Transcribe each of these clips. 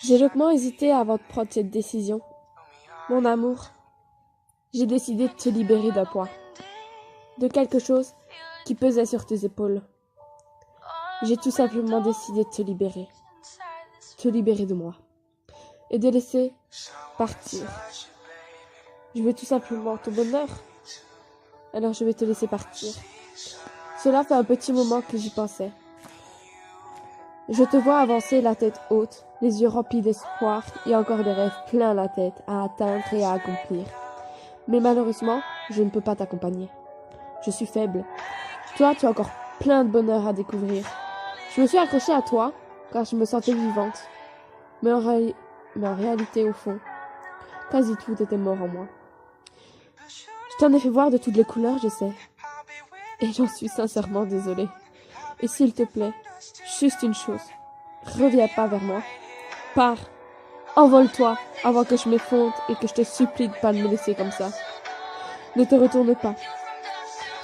J'ai longuement hésité avant de prendre cette décision. Mon amour, j'ai décidé de te libérer d'un poids, de quelque chose qui pesait sur tes épaules. J'ai tout simplement décidé de te libérer de moi, et de laisser partir. Je veux tout simplement ton bonheur, alors je vais te laisser partir. Cela fait un petit moment que j'y pensais. Je te vois avancer la tête haute, les yeux remplis d'espoir et encore des rêves plein la tête à atteindre et à accomplir. Mais malheureusement, je ne peux pas t'accompagner. Je suis faible. Toi, tu as encore plein de bonheur à découvrir. Je me suis accrochée à toi car je me sentais vivante. Mais en réalité, au fond, quasi tout était mort en moi. Je t'en ai fait voir de toutes les couleurs, je sais. Et j'en suis sincèrement désolée. Et s'il te plaît, juste une chose. Reviens pas vers moi. Pars. Envole-toi avant que je m'effondre et que je te supplie de pas me laisser comme ça. Ne te retourne pas.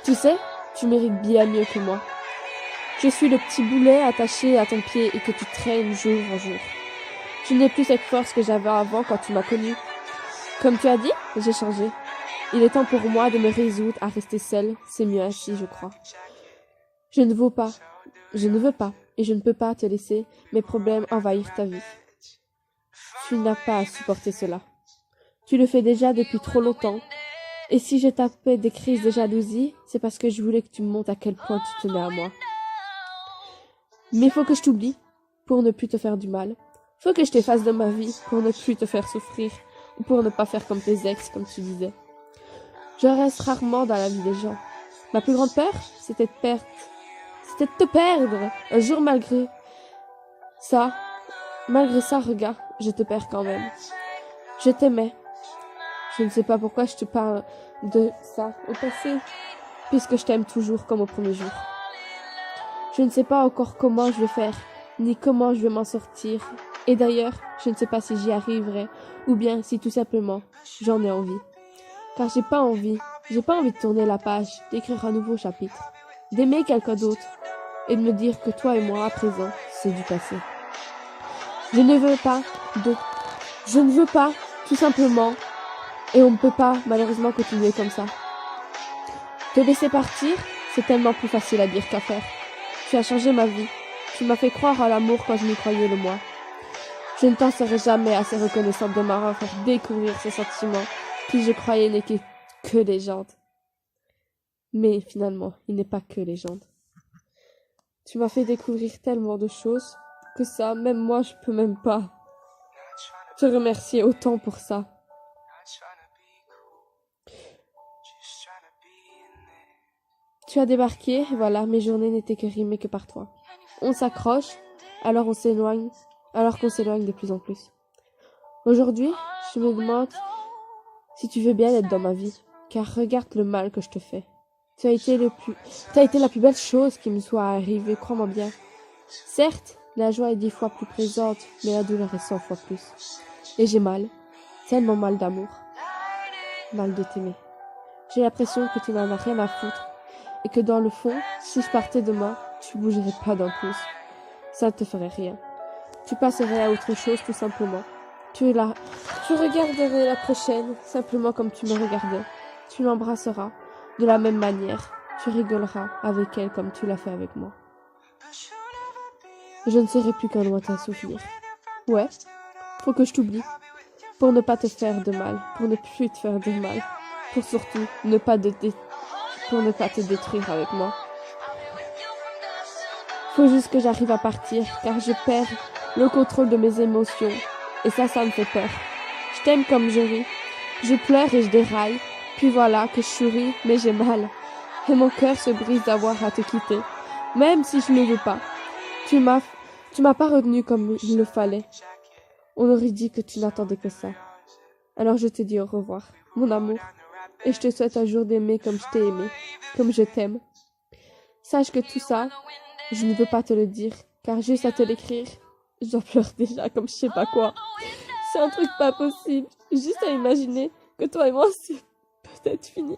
Tu sais, tu mérites bien mieux que moi. Je suis le petit boulet attaché à ton pied et que tu traînes jour en jour. Je n'ai plus cette force que j'avais avant quand tu m'as connue. Comme tu as dit, j'ai changé. Il est temps pour moi de me résoudre à rester seule. C'est mieux ainsi, je crois. Je ne veux pas, et je ne peux pas te laisser mes problèmes envahir ta vie. Tu n'as pas à supporter cela. Tu le fais déjà depuis trop longtemps. Et si je tapais des crises de jalousie, c'est parce que je voulais que tu me montres à quel point tu tenais à moi. Mais faut que je t'oublie pour ne plus te faire du mal. Faut que je t'efface de ma vie pour ne plus te faire souffrir ou pour ne pas faire comme tes ex, comme tu disais. Je reste rarement dans la vie des gens. Ma plus grande peur, c'était de te perdre. Un jour, malgré ça, regarde, je te perds quand même. Je t'aimais. Je ne sais pas pourquoi je te parle de ça au passé, puisque je t'aime toujours comme au premier jour. Je ne sais pas encore comment je vais faire, ni comment je vais m'en sortir. Et d'ailleurs, je ne sais pas si j'y arriverai, ou bien si tout simplement, j'en ai envie. Car j'ai pas envie de tourner la page, d'écrire un nouveau chapitre, d'aimer quelqu'un d'autre, et de me dire que toi et moi, à présent, c'est du passé. Je ne veux pas, tout simplement, et on ne peut pas, malheureusement, continuer comme ça. Te laisser partir, c'est tellement plus facile à dire qu'à faire. Tu as changé ma vie. Tu m'as fait croire à l'amour quand je n'y croyais le moins. Je ne t'en serai jamais assez reconnaissante de m'avoir fait découvrir ce sentiment qui, je croyais, n'est que légende. Mais finalement, il n'est pas que légende. Tu m'as fait découvrir tellement de choses que ça, même moi, je peux même pas te remercier autant pour ça. Tu as débarqué, voilà, mes journées n'étaient que rimées que par toi. On s'accroche, alors qu'on s'éloigne de plus en plus. Aujourd'hui, je me demande si tu veux bien être dans ma vie, car regarde le mal que je te fais. Tu as été la plus belle chose qui me soit arrivée, crois-moi bien. Certes, la joie est 10 fois plus présente, mais la douleur est 100 fois plus. Et j'ai mal, tellement mal d'amour, mal de t'aimer. J'ai l'impression que tu n'en as rien à foutre, et que dans le fond, si je partais demain, tu bougerais pas d'un pouce. Ça ne te ferait rien. Tu passerais à autre chose tout simplement. Tu es là, tu regarderais la prochaine, simplement comme tu me regardais. Tu l'embrasseras, de la même manière. Tu rigoleras avec elle comme tu l'as fait avec moi. Je ne serai plus qu'un lointain souvenir. Ouais, faut que je t'oublie. Pour ne pas te faire de mal, pour ne plus te faire de mal. Pour surtout pour ne pas te détruire avec moi. Faut juste que j'arrive à partir, car je perds le contrôle de mes émotions. Et ça me fait peur. Je t'aime comme je ris. Je pleure et je déraille. Puis voilà que je souris, mais j'ai mal. Et mon cœur se brise d'avoir à te quitter. Même si je ne veux pas. Tu m'as pas retenu comme il le fallait. On aurait dit que tu n'attendais que ça. Alors je te dis au revoir, mon amour. Et je te souhaite un jour d'aimer comme je t'ai aimé. Comme je t'aime. Sache que tout ça, je ne veux pas te le dire. Car juste à te l'écrire, j'en pleure déjà comme je sais pas quoi. C'est un truc pas possible. Juste à imaginer que toi et moi, c'est peut-être fini.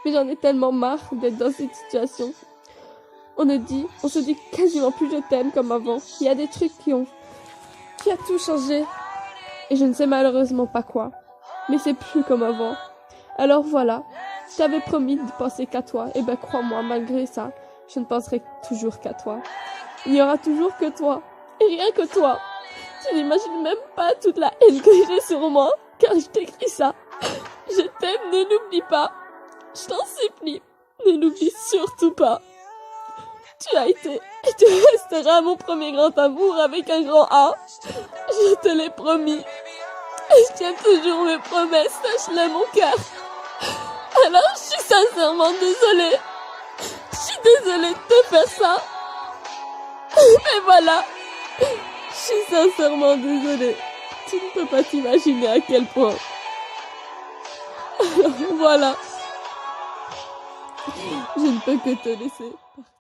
Mais j'en ai tellement marre d'être dans cette situation. On se dit quasiment plus je t'aime comme avant. Il y a des trucs qui a tout changé. Et je ne sais malheureusement pas quoi. Mais c'est plus comme avant. Alors voilà, je t'avais promis de penser qu'à toi. Et ben crois-moi, malgré ça, je ne penserai toujours qu'à toi. Il n'y aura toujours que toi. Et rien que toi. Tu n'imagines même pas toute la haine que j'ai sur moi. Car je t'écris ça. Je t'aime, ne l'oublie pas. Je t'en supplie, ne l'oublie surtout pas. Tu as été et tu resteras mon premier grand amour avec un grand A. Je te l'ai promis. Et je tiens toujours mes promesses, sache-le mon cœur. Alors je suis sincèrement désolée. Je suis désolée de te faire ça. Mais voilà. Je suis sincèrement désolée. Tu ne peux pas t'imaginer à quel point. Alors voilà. Je ne peux que te laisser partir.